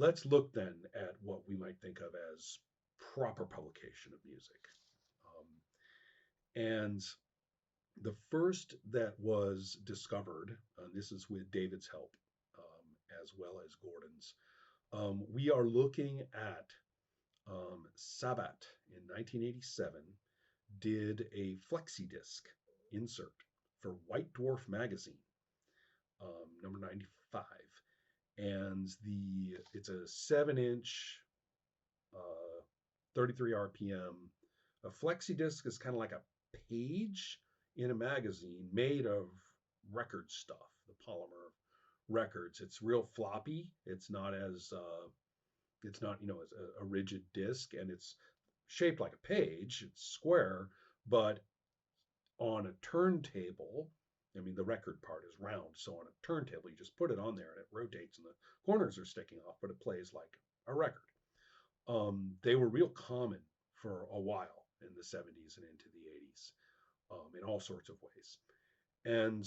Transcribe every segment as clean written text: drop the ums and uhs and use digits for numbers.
let's look then at what we might think of as proper publication of music. And the first that was discovered, and this is with David's help as well as Gordon's, we are looking at Sabat in 1987 did a flexi disc insert for White Dwarf magazine, number 95, and the it's a 7-inch, 33 RPM. A flexi disc is kind of like a page in a magazine made of record stuff, the polymer records. It's real floppy. It's not as a rigid disc, and it's shaped like a page. It's square, but on a turntable, I mean, the record part is round. So on a turntable, you just put it on there and it rotates and the corners are sticking off, but it plays like a record. They were real common for a while in the 70s and into the 80s, in all sorts of ways. And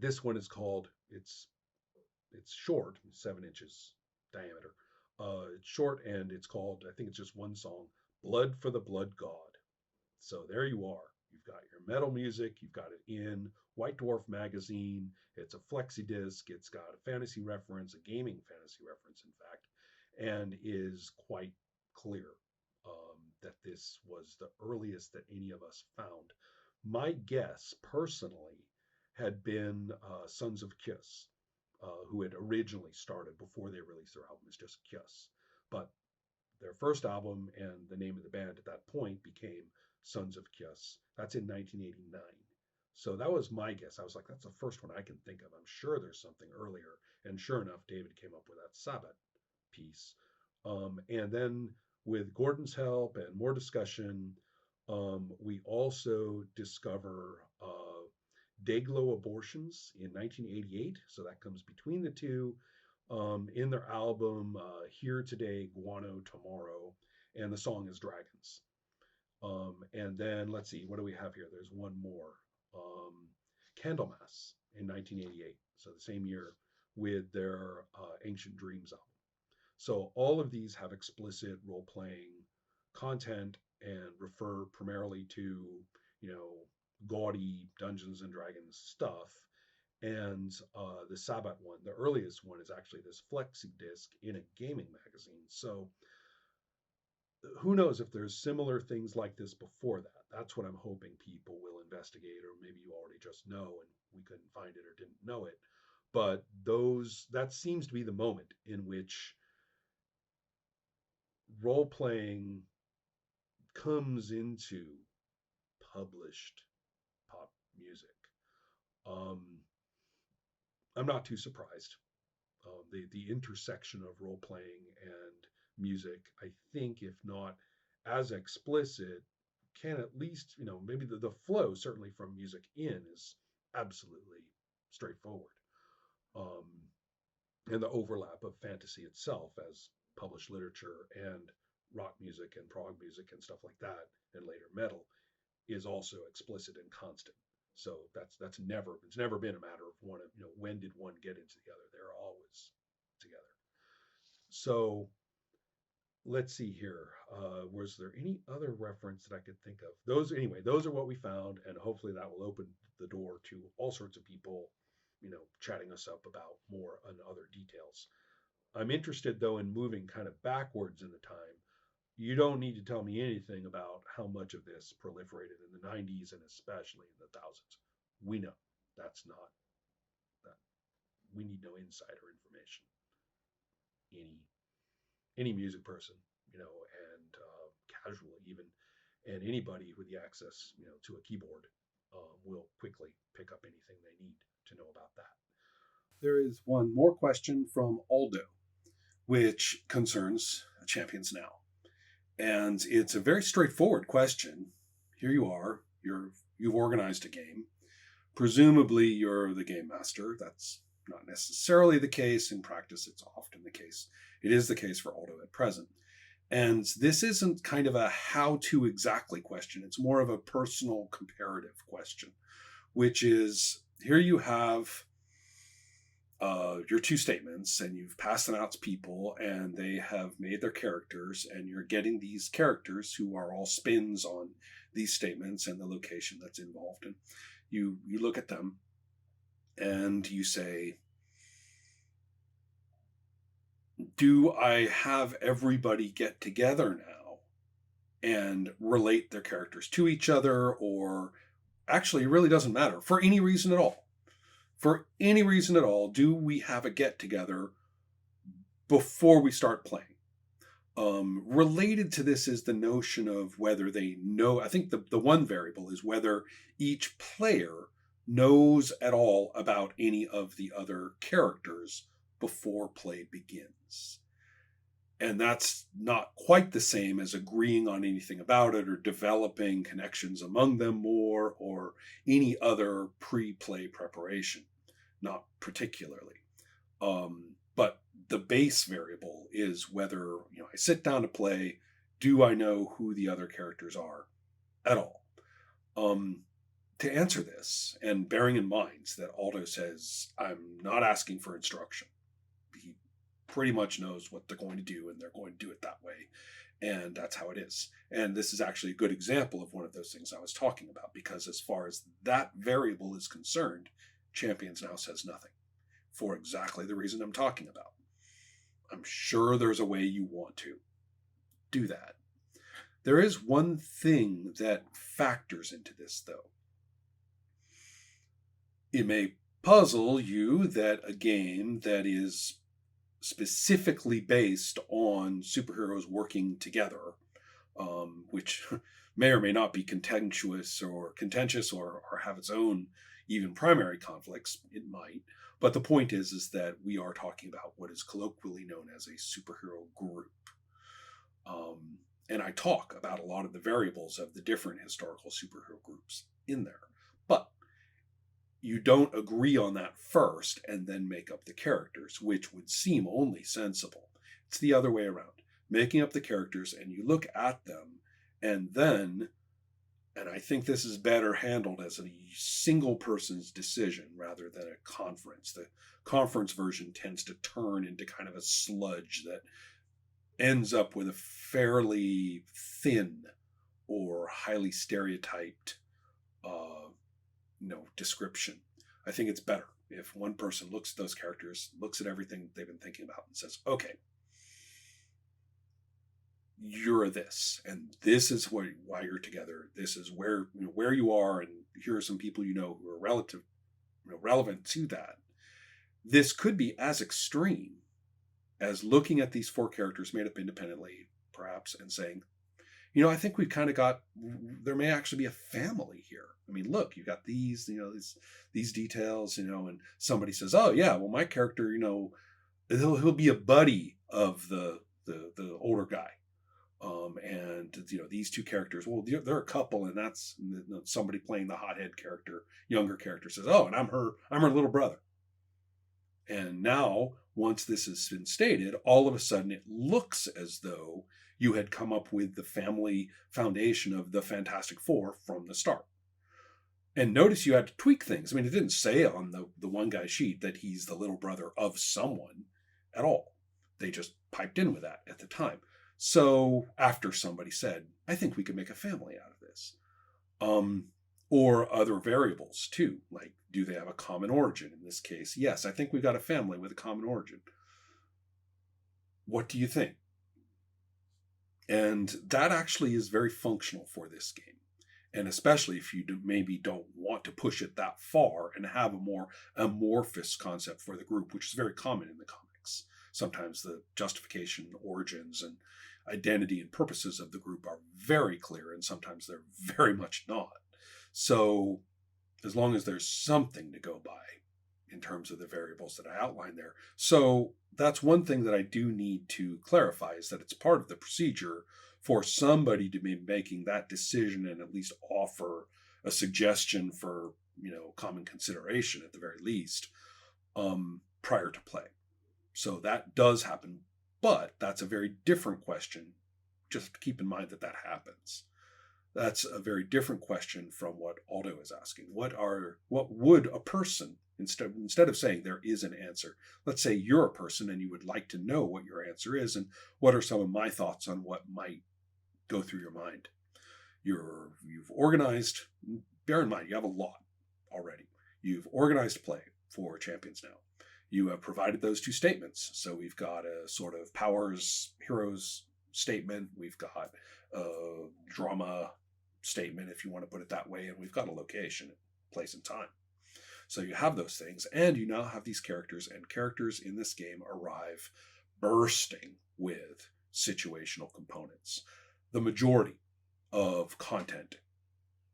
this one is called, it's short, 7 inches diameter. It's short and it's called, I think it's just one song, Blood for the Blood God. So there you are. You've got your metal music, you've got it in White Dwarf magazine. It's a flexi disc. It's got a fantasy reference, a gaming fantasy reference, in fact, and is quite clear that this was the earliest that any of us found. My guess, personally, had been Sons of Kiss, who had originally started before they released their album as just Kiss. But their first album and the name of the band at that point became Sons of Kiss. That's in 1989. So that was my guess. I was like, that's the first one I can think of. I'm sure there's something earlier. And sure enough, David came up with that Sabbath piece. And then with Gordon's help and more discussion, we also discover Dayglow Abortions in 1988. So that comes between the two, in their album Here Today, Guano Tomorrow. And the song is Dragons. And then let's see, what do we have here? There's one more. Candlemass in 1988. So the same year with their Ancient Dreams album. So all of these have explicit role-playing content and refer primarily to, gaudy Dungeons and Dragons stuff. And the Sabbath one, the earliest one, is actually this flexi disc in a gaming magazine. So who knows if there's similar things like this before that. That's what I'm hoping people will investigate, or maybe you already just know and we couldn't find it or didn't know it. But that seems to be the moment in which role playing comes into published pop music. I'm not too surprised. The intersection of role playing and music, I think, if not as explicit, can at least, maybe the flow certainly from music in is absolutely straightforward. Um, and the overlap of fantasy itself as published literature and rock music and prog music and stuff like that, and later metal, is also explicit and constant. So it's never been a matter of one of, when did one get into the other? They're always together. So let's see here. Was there any other reference that I could think of? Those are what we found, and hopefully that will open the door to all sorts of people, chatting us up about more and other details. I'm interested, though, in moving kind of backwards in the time. You don't need to tell me anything about how much of this proliferated in the 90s and especially in the thousands. We know that's not that. We need no insider information. Any music person, and casual even, and anybody with the access, to a keyboard, will quickly pick up anything they need to know about that. There is one more question from Aldo, which concerns Champions Now. And it's a very straightforward question. Here you are, you've organized a game. Presumably you're the game master. That's not necessarily the case. In practice, it's often the case. It is the case for Aldo at present. And this isn't kind of a how-to exactly question. It's more of a personal comparative question, which is, here you have your two statements, and you've passed them out to people, and they have made their characters, and you're getting these characters who are all spins on these statements and the location that's involved. And you look at them and you say, do I have everybody get together now and relate their characters to each other? Or actually, it really doesn't matter for any reason at all. For any reason at all, do we have a get together before we start playing? Related to this is the notion of whether they know. I think the one variable is whether each player knows at all about any of the other characters before play begins. And that's not quite the same as agreeing on anything about it or developing connections among them more or any other pre-play preparation. Not particularly. But the base variable is whether, I sit down to play, do I know who the other characters are at all? To answer this, and bearing in mind that Aldo says, I'm not asking for instruction. He pretty much knows what they're going to do, and they're going to do it that way. And that's how it is. And this is actually a good example of one of those things I was talking about, because as far as that variable is concerned, Champions now says nothing, for exactly the reason I'm talking about. I'm sure there's a way you want to do that. There is one thing that factors into this, though. It may puzzle you that a game that is specifically based on superheroes working together, which may or may not be contentious or have its own even primary conflicts. It might. But the point is that we are talking about what is colloquially known as a superhero group. And I talk about a lot of the variables of the different historical superhero groups in there. But you don't agree on that first and then make up the characters, which would seem only sensible. It's the other way around. Making up the characters, and you look at them, and then, and I think this is better handled as a single person's decision rather than a conference. The conference version tends to turn into kind of a sludge that ends up with a fairly thin or highly stereotyped description. I think it's better if one person looks at those characters, looks at everything they've been thinking about, and says, okay, you're this, and this is why you're together. This is where you are, and here are some people who are relevant to that. This could be as extreme as looking at these four characters made up independently, perhaps, and saying, I think we've kind of there may actually be a family here. I mean, look, you got these details, and somebody says, oh yeah, well, my character, he'll be a buddy of the older guy. And these two characters, well, they're a couple, and that's somebody playing the hothead character, younger character says, oh, and I'm her little brother. And now, once this has been stated, all of a sudden it looks as though you had come up with the family foundation of the Fantastic Four from the start. And notice you had to tweak things. I mean, it didn't say on the one guy's sheet that he's the little brother of someone at all. They just piped in with that at the time. So after somebody said, I think we could make a family out of this. Or other variables too, like, do they have a common origin? In this case, yes, I think we've got a family with a common origin. What do you think? And that actually is very functional for this game. And especially if you maybe don't want to push it that far and have a more amorphous concept for the group, which is very common in the comics. Sometimes the justification, origins, and identity and purposes of the group are very clear, and sometimes they're very much not. So as long as there's something to go by in terms of the variables that I outlined there. So that's one thing that I do need to clarify, is that it's part of the procedure for somebody to be making that decision and at least offer a suggestion for, common consideration at the very least, prior to play. So that does happen, but that's a very different question. Just keep in mind that happens. That's a very different question from what Aldo is asking. What would a person Instead of saying there is an answer, let's say you're a person and you would like to know what your answer is and what are some of my thoughts on what might go through your mind. You've organized, bear in mind, you have a lot already. You've organized play for Champions now. You have provided those two statements. So we've got a sort of powers, heroes statement. We've got a drama statement, if you want to put it that way. And we've got a location, place, and time. So you have those things, and you now have these characters, and characters in this game arrive bursting with situational components. The majority of content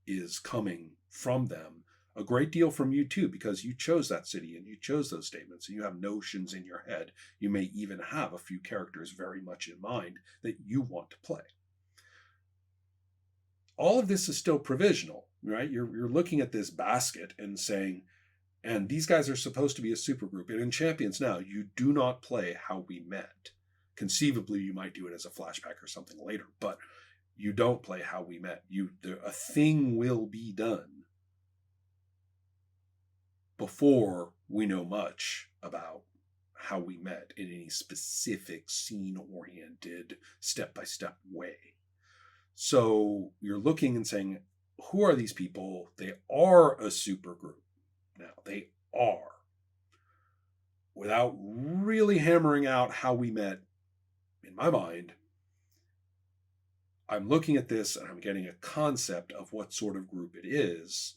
is coming from them, a great deal from you too, because you chose that city and you chose those statements and you have notions in your head. You may even have a few characters very much in mind that you want to play. All of this is still provisional, right? You're looking at this basket and saying, and these guys are supposed to be a supergroup. And in Champions now, you do not play how we met. Conceivably, you might do it as a flashback or something later, but you don't play how we met. A thing will be done before we know much about how we met in any specific scene-oriented, step-by-step way. So you're looking and saying, who are these people? They are a supergroup. Now, they are. Without really hammering out how we met, in my mind, I'm looking at this and I'm getting a concept of what sort of group it is,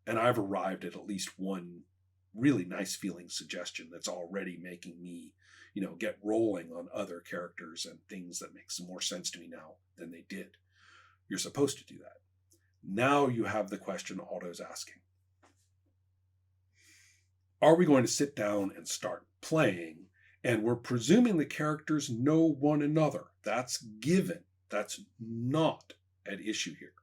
and I've arrived at least one really nice feeling suggestion that's already making me, get rolling on other characters and things that make some more sense to me now than they did. You're supposed to do that. Now you have the question Aldo's asking. Are we going to sit down and start playing? And we're presuming the characters know one another. That's given. That's not at issue here.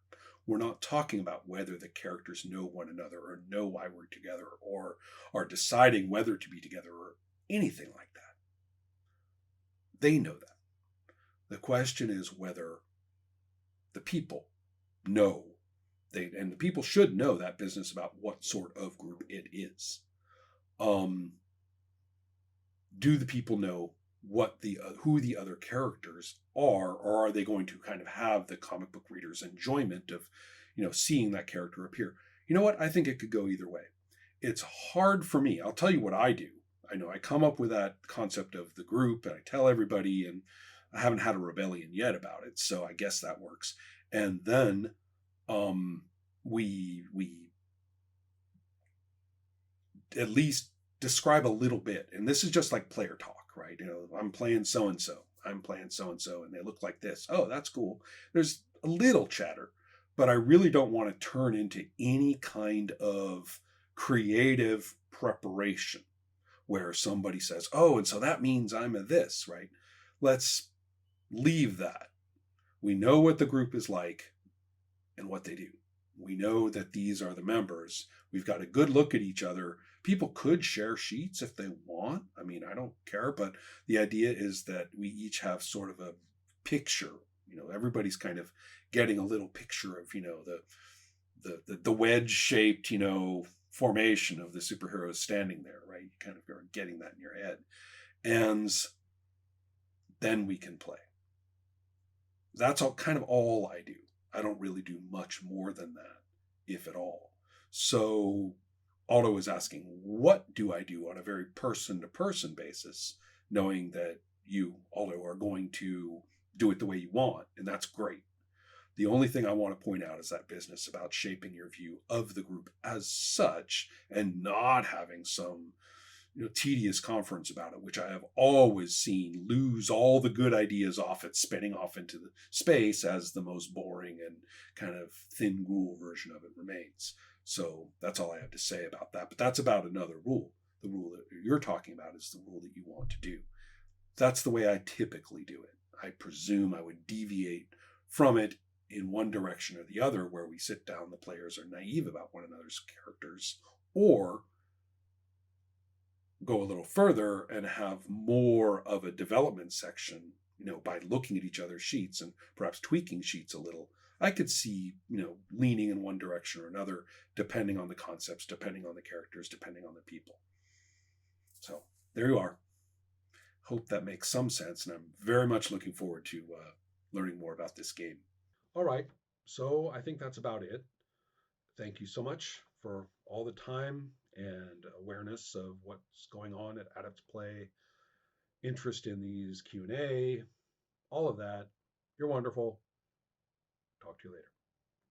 We're not talking about whether the characters know one another or know why we're together or are deciding whether to be together or anything like that. They know that. The question is whether the people know. And the people should know that business about what sort of group it is. Do the people know who the other characters are, or are they going to kind of have the comic book reader's enjoyment of, seeing that character appear? You know what? I think it could go either way. It's hard for me. I'll tell you what I do. I know I come up with that concept of the group and I tell everybody, and I haven't had a rebellion yet about it, so I guess that works. And then we at least describe a little bit, and this is just like player talk, right? I'm playing so and so, I'm playing so and so, and they look like this. Oh, that's cool. There's a little chatter, but I really don't want to turn into any kind of creative preparation where somebody says, oh, and so that means I'm a this, right? Let's leave that. We know what the group is like and what they do. We know that these are the members. We've got a good look at each other. People could share sheets if they want. I mean, I don't care, but the idea is that we each have sort of a picture. Everybody's kind of getting a little picture of, the wedge-shaped, formation of the superheroes standing there, right? You kind of are getting that in your head. And then we can play. That's kind of all I do. I don't really do much more than that, if at all. So Aldo is asking, what do I do on a very person-to-person basis, knowing that you, Aldo, are going to do it the way you want, and that's great. The only thing I want to point out is that business about shaping your view of the group as such and not having some tedious conference about it, which I have always seen lose all the good ideas off it, spinning off into the space as the most boring and kind of thin gruel version of it remains. So that's all I have to say about that. But that's about another rule. The rule that you're talking about is the rule that you want to do. That's the way I typically do it. I presume I would deviate from it in one direction or the other, where we sit down, the players are naive about one another's characters, or go a little further and have more of a development section, by looking at each other's sheets and perhaps tweaking sheets a little I could see, leaning in one direction or another, depending on the concepts, depending on the characters, depending on the people. So there you are. Hope that makes some sense, and I'm very much looking forward to learning more about this game. All right, so I think that's about it. Thank you so much for all the time and awareness of what's going on at Adept Play, interest in these Q&A, all of that. You're wonderful. Talk to you later.